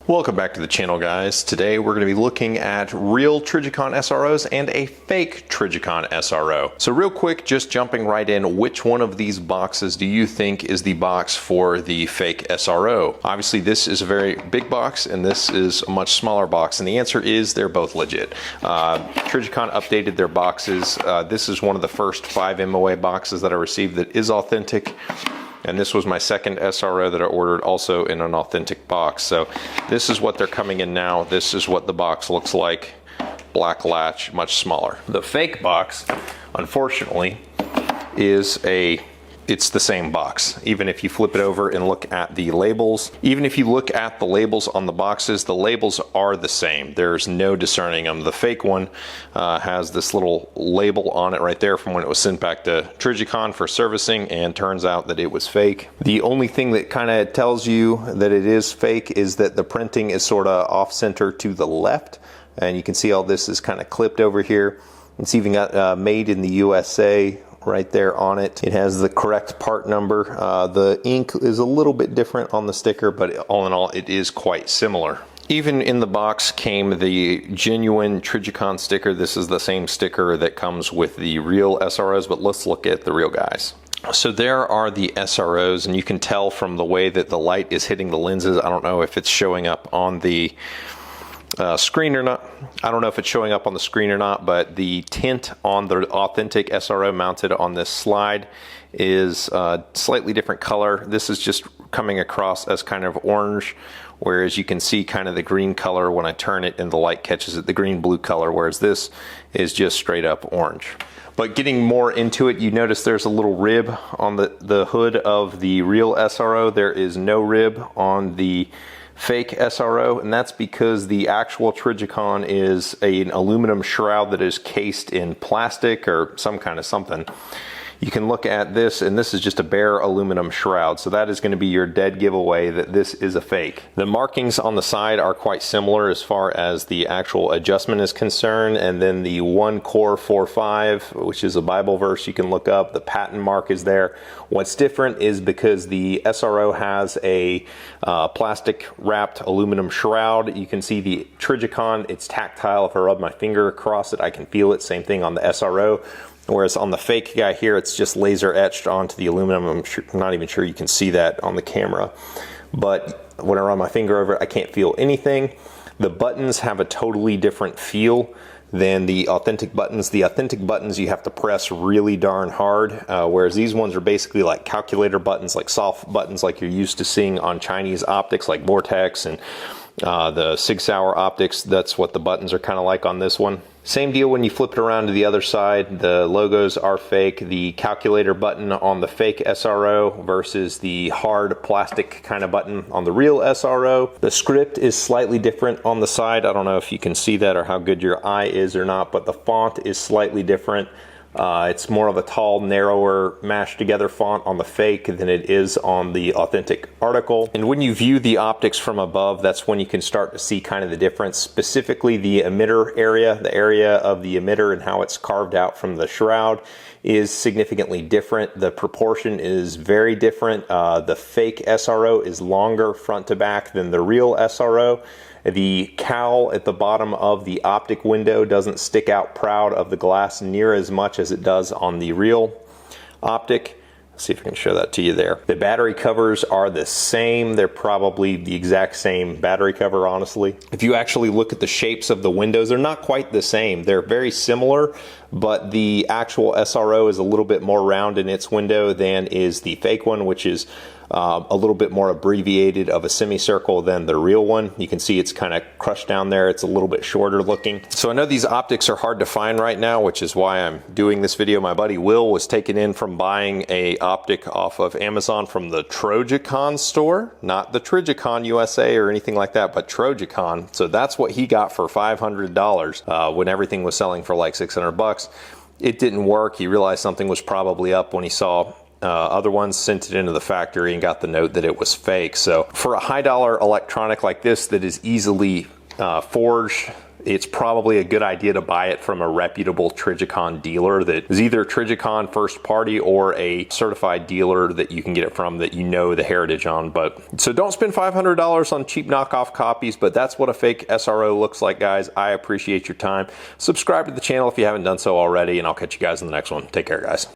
Welcome back to the channel, guys. Today we're going to be looking at real Trijicon SROs and a fake Trijicon SRO. So real quick, just jumping right in, which one of these boxes do you think is the box for the fake SRO? Obviously this is a very big box and this is a much smaller box, and the answer is they're both legit. Trijicon updated their boxes. This is one of the first 5 MOA boxes that I received that is authentic. And this was my second SRO that I ordered, also in an authentic box. So this is what they're coming in now. This is what the box looks like. Black latch, much smaller. The fake box, unfortunately, it's the same box. Even if you flip it over and look at the labels, even if you look at the labels on the boxes, the labels are the same. There's no discerning them. The fake one has this little label on it right there from when it was sent back to Trijicon for servicing, and turns out that it was fake. The only thing that kind of tells you that it is fake is that the printing is sort of off center to the left, and you can see all this is kind of clipped over here. It's even got made in the USA right there on it. It has the correct part number. The ink is a little bit different on the sticker, but all in all, it is quite similar. Even in the box came the genuine Trijicon sticker. This is the same sticker that comes with the real SROs, but let's look at the real guys. So there are the SROs, and you can tell from the way that the light is hitting the lenses. I don't know if it's showing up on the screen or not. I don't know if it's showing up on the screen or not, but the tint on the authentic SRO mounted on this slide is a slightly different color. This is just coming across as kind of orange, whereas you can see kind of the green color when I turn it and the light catches it, the green-blue color, whereas this is just straight up orange. But getting more into it, you notice there's a little rib on the hood of the real SRO. There is no rib on the fake SRO, and that's because the actual Trijicon is an aluminum shroud that is cased in plastic or some kind of something. You can look at this, and this is just a bare aluminum shroud, so that is going to be your dead giveaway that this is a fake. The markings on the side are quite similar as far as the actual adjustment is concerned, and then the 1 Core 4.5, which is a Bible verse you can look up, the patent mark is there. What's different is because the SRO has a plastic wrapped aluminum shroud. You can see the Trijicon, it's tactile. If I rub my finger across it, I can feel it. Same thing on the SRO. Whereas on the fake guy here, it's just laser etched onto the aluminum. I'm not even sure you can see that on the camera. But when I run my finger over it, I can't feel anything. The buttons have a totally different feel than the authentic buttons. The authentic buttons you have to press really darn hard, whereas these ones are basically like calculator buttons, like soft buttons like you're used to seeing on Chinese optics like Vortex and the Sig Sauer optics. That's what the buttons are kind of like on this one. Same deal when you flip it around to the other side. The logos are fake. The calculator button on the fake SRO versus the hard plastic kind of button on the real SRO. The script is slightly different on the side. I don't know if you can see that or how good your eye is or not, but the font is slightly different. It's more of a tall, narrower, mashed together font on the fake than it is on the authentic article. And when you view the optics from above, that's when you can start to see kind of the difference. Specifically the emitter area, the area of the emitter and how it's carved out from the shroud is significantly different. The proportion is very different. The fake SRO is longer front to back than the real SRO. The cowl at the bottom of the optic window doesn't stick out proud of the glass near as much as it does on the real optic. Let's see if I can show that to you there. The battery covers are the same. They're probably the exact same battery cover, honestly. If you actually look at the shapes of the windows, they're not quite the same. They're very similar, but the actual SRO is a little bit more round in its window than is the fake one, which is a little bit more abbreviated of a semicircle than the real one. You can see it's kind of crushed down there. It's a little bit shorter looking. So I know these optics are hard to find right now, which is why I'm doing this video. My buddy Will was taken in from buying a optic off of Amazon from the Trijicon store, not the Trijicon USA or anything like that, but Trijicon. So that's what he got for $500 when everything was selling for like 600 bucks. It didn't work. He realized something was probably up when he saw other ones, sent it into the factory and got the note that it was fake. So for a high dollar electronic like this that is easily forged, it's probably a good idea to buy it from a reputable Trijicon dealer that is either Trijicon first party or a certified dealer that you can get it from that you know the heritage on. But so don't spend $500 on cheap knockoff copies, but that's what a fake SRO looks like, guys. I appreciate your time. Subscribe to the channel if you haven't done so already, and I'll catch you guys in the next one. Take care, guys.